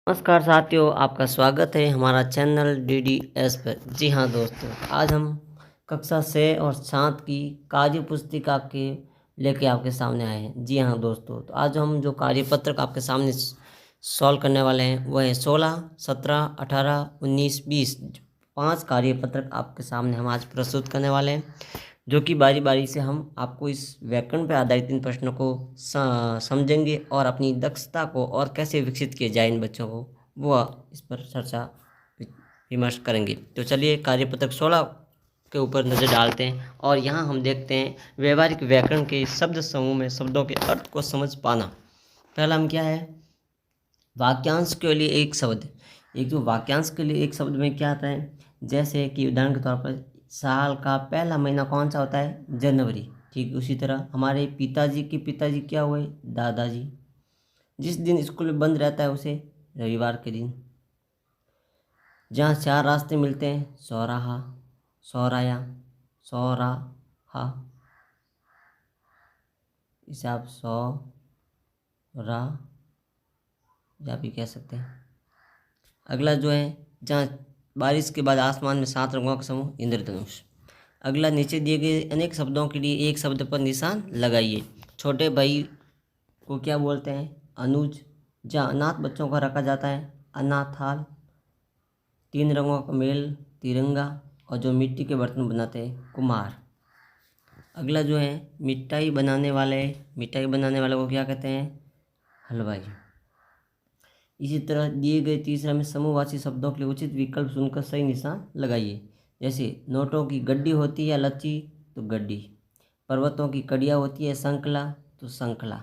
नमस्कार साथियों, आपका स्वागत है हमारा चैनल DDS पर। जी हाँ दोस्तों, आज हम कक्षा 6 और 7 की कार्य पुस्तिका के लेके आपके सामने आए हैं। जी हाँ दोस्तों, तो आज हम जो कार्यपत्रक आपके सामने सॉल्व करने वाले हैं वह है 16, 17, 18, 19, 20। 5 कार्यपत्रक आपके सामने हम आज प्रस्तुत करने वाले हैं, जो कि बारी बारी से हम आपको इस व्याकरण पर आधारित इन प्रश्नों को समझेंगे और अपनी दक्षता को और कैसे विकसित किया जाए इन बच्चों को, वो इस पर चर्चा विमर्श करेंगे। तो चलिए कार्यपत्रक 16 के ऊपर नज़र डालते हैं और यहाँ हम देखते हैं व्यवहारिक व्याकरण के शब्द समूह में शब्दों के अर्थ को समझ पाना। पहला हम क्या है, वाक्यांश के लिए एक शब्द। एक जो वाक्यांश के लिए एक शब्द में क्या आता है, जैसे कि उदाहरण के तौर पर साल का पहला महीना कौन सा होता है, जनवरी। ठीक उसी तरह हमारे पिताजी के पिताजी क्या हुए, दादाजी। जिस दिन स्कूल बंद रहता है उसे रविवार के दिन। जहाँ 4 रास्ते मिलते हैं, चौराहा, चौराया, चौराहा। इसे आप या भी कह सकते हैं। अगला जो है, जहाँ बारिश के बाद आसमान में 7 रंगों का समूह, इंद्रधनुष। अगला, नीचे दिए गए अनेक शब्दों के लिए एक शब्द पर निशान लगाइए। छोटे भाई को क्या बोलते हैं, अनुज। जहाँ अनाथ बच्चों को रखा जाता है, अनाथाल। 3 रंगों का मेल, तिरंगा। और जो मिट्टी के बर्तन बनाते हैं, कुम्हार। अगला जो है, मिठाई बनाने वाले को क्या कहते हैं, हलवाई। इसी तरह दिए गए तीसरा में समूहवाची शब्दों के लिए उचित विकल्प चुनकर सही निशान लगाइए। जैसे नोटों की गड्डी होती है लच्ची, तो गड्डी। पर्वतों की कड़िया होती है संकला, तो संकला।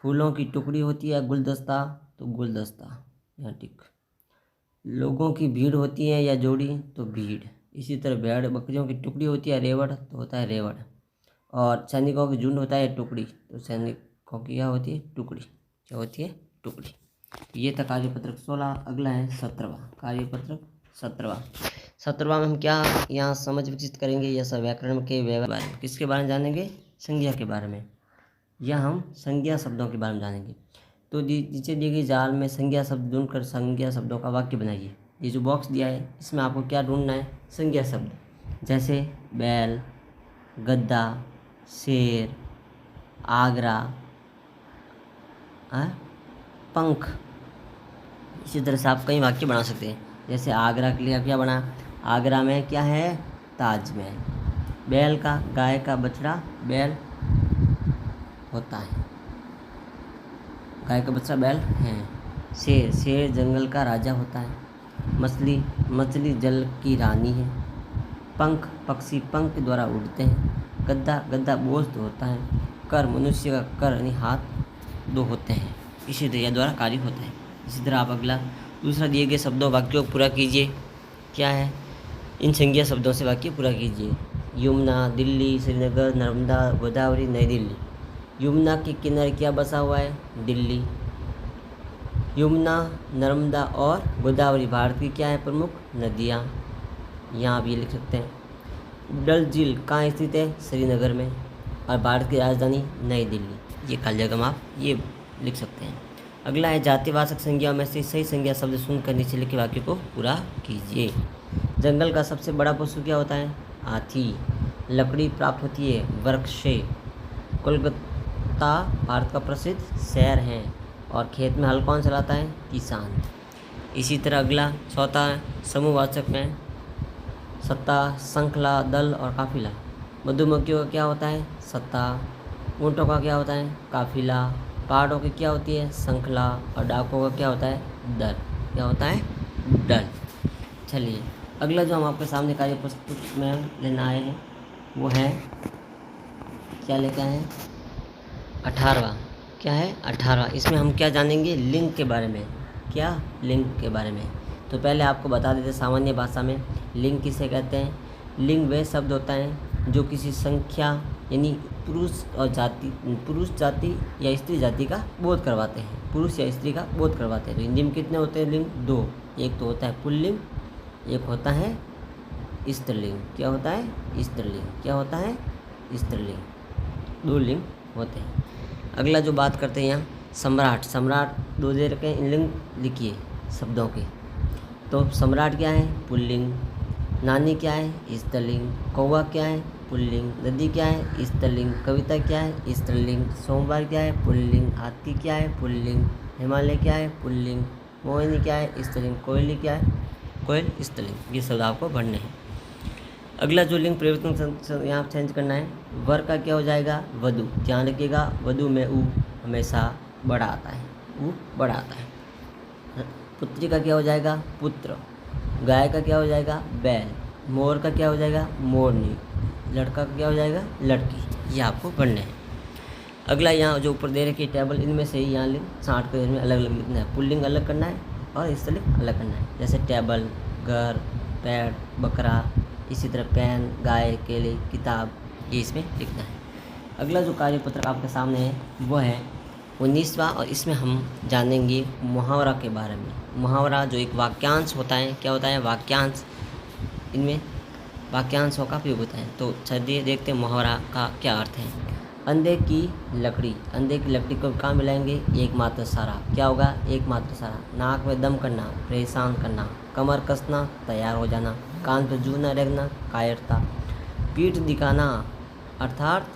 फूलों की टुकड़ी होती है गुलदस्ता, तो गुलदस्ता। यहाँ टिक। लोगों की भीड़ होती है या जोड़ी, तो भीड़। इसी तरह भेड़ बकरियों की टुकड़ी होती है रेवड़, तो होता है रेवड़। और सैनिकों की झुंड होता है टुकड़ी, तो सैनिकों की क्या होती है, टुकड़ी। क्या होती है, टुकड़ी। ये था कार्यपत्रक 16। अगला है 17वां कार्यपत्रक। 17वां में हम क्या यहाँ समझ विकसित करेंगे, यह सब व्याकरण के बारे में। किसके बारे में जानेंगे, संज्ञा के बारे में। या हम संज्ञा शब्दों के बारे में जानेंगे। तो नीचे दिए गए जाल में संज्ञा शब्द ढूंढकर संज्ञा शब्दों का वाक्य बनाइए। ये जो बॉक्स दिया है इसमें आपको क्या ढूंढना है, संज्ञा शब्द। जैसे बैल, गद्दा, शेर, आगरा, पंख। इसी तरह से आप कई वाक्य बना सकते हैं। जैसे आगरा के लिए क्या बना, आगरा में क्या है, ताजमहल। बैल का, गाय का बछड़ा बैल होता है, गाय का बच्चा बैल है। शेर जंगल का राजा होता है। मछली जल की रानी है। पंख, पक्षी पंख के द्वारा उड़ते हैं। गद्दा बोझ होता है। कर, मनुष्य का कर यानी हाथ 2 होते हैं। इसी तरह द्वारा कार्य होता है। इसी तरह आप अगला दूसरा दिए गए शब्दों वाक्यों को पूरा कीजिए। क्या है, इन संज्ञा शब्दों से वाक्य पूरा कीजिए। यमुना, दिल्ली, श्रीनगर, नर्मदा, गोदावरी, नई दिल्ली। यमुना के किनारे क्या बसा हुआ है, दिल्ली। यमुना, नर्मदा और गोदावरी भारत की क्या है, प्रमुख नदियाँ। यहाँ आप ये लिख सकते हैं। डल झील कहाँ स्थित है, श्रीनगर में। और भारत की राजधानी नई दिल्ली। ये खाली जगह में आप ये लिख सकते हैं। अगला है जातिवाचक संज्ञाओं में से सही संज्ञा शब्द सुनकर नीचे लिखे वाक्य को पूरा कीजिए। जंगल का सबसे बड़ा पशु क्या होता है, हाथी। लकड़ी प्राप्त होती है वृक्ष से। कोलकाता भारत का प्रसिद्ध शहर है। और खेत में हल कौन चलाता है, किसान। इसी तरह अगला चौथा समूहवाचक में सत्ता, श्रृंखला, दल और काफिला। मधुमक्खियों का क्या होता है, सत्ता। ऊँटों का क्या होता है, काफिला। पहाड़ों की क्या होती है, श्रृंखला। और डाकों का क्या होता है, दल। क्या होता है, दल। चलिए अगला जो हम आपके सामने कार्य पुस्तक में लेना आए हैं वो है, क्या लेकर आए हैं, 18वां। क्या है, 18वां। इसमें हम क्या जानेंगे, लिंग के बारे में। क्या, लिंग के बारे में। तो पहले आपको बता देते सामान्य भाषा में लिंग किसे कहते हैं। लिंग वह शब्द होता है जो किसी संख्या यानी पुरुष जाति या स्त्री जाति का बोध करवाते हैं। पुरुष या स्त्री का बोध करवाते हैं। तो हिंदी में कितने होते हैं लिंग, 2। एक तो होता है पुल्लिंग, एक होता है स्त्रीलिंग। क्या होता है, स्त्रीलिंग। क्या होता है, स्त्रीलिंग। 2 लिंग होते हैं। अगला जो बात करते हैं यहाँ सम्राट। 2 दे रखे हैं, लिंग लिखिए। शब्दों के। तो सम्राट क्या है? पुल्लिंग। नानी क्या है? स्त्रीलिंग। कौवा क्या है? पुल्लिंग। नदी क्या है? स्त्रीलिंग। कविता क्या है? स्त्रीलिंग। सोमवार क्या है? पुल्लिंग। हाथी क्या है? पुल्लिंग। हिमालय क्या है? पुल्लिंग। मोहिनी क्या है? स्त्रीलिंग। कोयली क्या है? कोयल स्त्रीलिंग। ये शब्द आपको पढ़ने हैं। अगला जो लिंग परिवर्तन यहाँ चेंज करना है, वर का क्या हो जाएगा? वधु। ध्यान रखिएगा, वधु में उ हमेशा बड़ा आता है, उ बड़ा आता है। पुत्री का क्या हो जाएगा? पुत्र। गाय का क्या हो जाएगा? बैल। मोर का क्या हो जाएगा? मोरनी। लड़का का क्या हो जाएगा? लड़की। ये आपको पढ़ने हैं। अगला यहाँ जो ऊपर दे रखी टेबल, इनमें से ही यहाँ लिंग 60 पेज में अलग अलग लिखना है। पुल्लिंग अलग करना है और स्त्रीलिंग अलग करना है। जैसे टेबल, घर, पेड़, बकरा, इसी तरह पेन, गाय, केले, किताब, ये इसमें लिखना है। अगला जो कार्यपत्र आपके सामने है वो है 19वां, और इसमें हम जानेंगे मुहावरा के बारे में। मुहावरा जो एक वाक्यांश होता है, क्या होता है? वाक्यांश। इनमें वाक्यांशों का उपयोग होता है। तो चलिए देखते हैं मुहावरा का क्या अर्थ है। अंधे की लकड़ी। अंधे की लकड़ी को कहाँ मिलाएंगे? एकमात्र सहारा। क्या होगा? एकमात्र सहारा। नाक में दम करना, परेशान करना। कमर कसना, तैयार हो जाना। कान पर जू न रखना, कायरता। पीठ दिखाना, अर्थात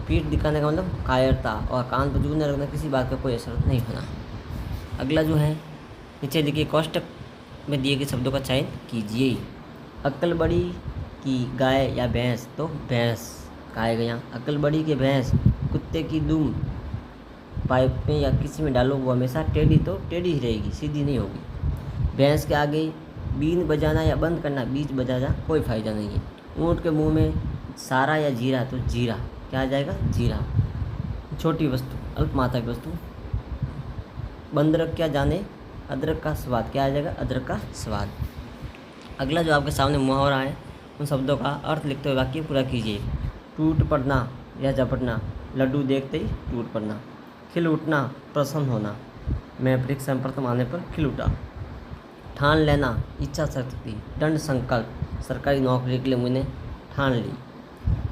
पीठ दिखाने का मतलब कायरता, और कान पर जू न रखना, किसी बात का कोई असर नहीं होना। अगला जो है, नीचे देखिए कोष्टक में दिए गए शब्दों का चयन कीजिए। अक्ल बड़ी की गाय या भैंस, तो भैंस कहा गया। अक्ल बड़ी की भैंस। कुत्ते की दुम पाइप में या किसी में डालो, वो हमेशा टेढ़ी तो टेढ़ी ही रहेगी, सीधी नहीं होगी। भैंस के आगे बीन बजाना या बंद करना, बीज बजाना कोई फ़ायदा नहीं है। ऊँट के मुंह में सारा या जीरा, तो जीरा क्या आ जाएगा? जीरा। छोटी वस्तु, अल्पमात्रा की वस्तु। बंदरक क्या जाने अदरक का स्वाद, क्या आ जाएगा? अदरक का स्वाद। अगला जो आपके सामने मुहावरा है, उन शब्दों का अर्थ लिखते हुए वाक्य पूरा कीजिए। टूट पड़ना या झपटना, लड्डू देखते ही टूट पड़ना। खिल उठना, प्रसन्न होना, मैं परीक्षा में प्रथम आने पर खिल उठा। ठान लेना, इच्छा शक्ति। दंड संकल्प, सरकारी नौकरी के लिए मैंने ठान ली।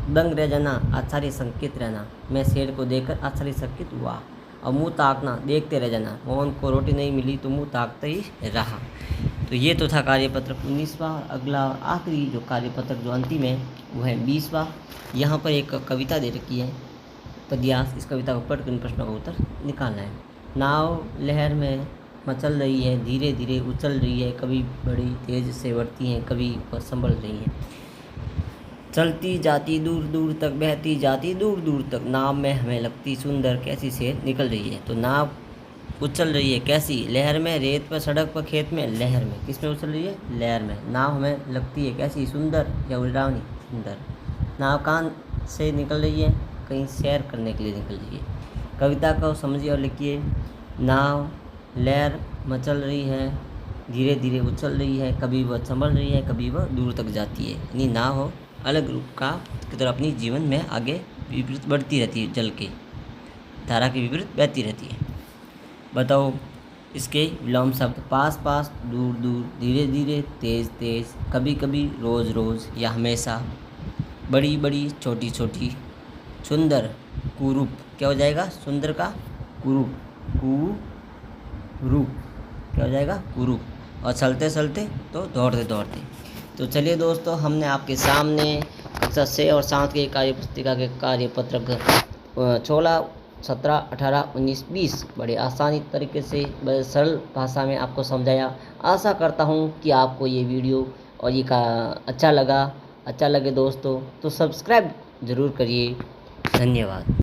दंग रह जाना, आश्चर्यचकित रहना, मैं शेर को देखकर आश्चर्यचकित हुआ। और मुँह ताकना, देखते रह जाना, मोहन को रोटी नहीं मिली तो मुँह ताकते ही रहा। तो ये तो था कार्यपत्र 19वां। अगला आखिरी जो कार्यपत्र जो अंतिम है वो है 20वां। यहाँ पर एक कविता दे रखी है, पद्यांश। इस कविता को पढ़कर इन प्रश्नों का उत्तर निकालना है। नाव लहर में मचल रही है, धीरे धीरे उछल रही है, कभी बड़ी तेज से बढ़ती हैं, कभी संभल रही हैं। चलती जाती दूर दूर तक, बहती जाती दूर दूर तक, नाव में हमें लगती सुंदर, कैसी से निकल रही है। तो नाव उछल रही है कैसी? लहर में, रेत पर, सड़क पर, खेत में। लहर में। किस में उछल रही है? लहर में। नाव हमें लगती है कैसी? सुंदर या उड़ावनी? सुंदर। नाव कहाँ से निकल रही है? कहीं सैर करने के लिए निकल रही है। कविता को समझिए और लिखिए। नाव, लहर मचल रही है, धीरे धीरे उछल रही है, कभी वह संभल रही है, कभी वह दूर तक जाती है। यानी नाव अलग रूप का की तरह अपनी जीवन में आगे विपरीत बढ़ती रहती है, जल के धारा के विपरीत बहती रहती है। बताओ इसके विलोम शब्द। पास पास, दूर दूर, धीरे धीरे, तेज तेज, कभी कभी, रोज़ रोज़ या हमेशा, बड़ी बड़ी, छोटी छोटी। सुंदर, कुरूप, क्या हो जाएगा? सुंदर का कुरूप, कुरूप क्या हो जाएगा? कुरूप। और चलते चलते तो दौड़ते दौड़ते। तो चलिए दोस्तों, हमने आपके सामने कक्षा 6 और 7 के कार्यपुस्तिका के कार्यपत्र 16, 17, 18, 19, 20 बड़े आसानी तरीके से, बड़े सरल भाषा में आपको समझाया। आशा करता हूँ कि आपको ये वीडियो और ये का अच्छा लगे दोस्तों, तो सब्सक्राइब ज़रूर करिए। धन्यवाद।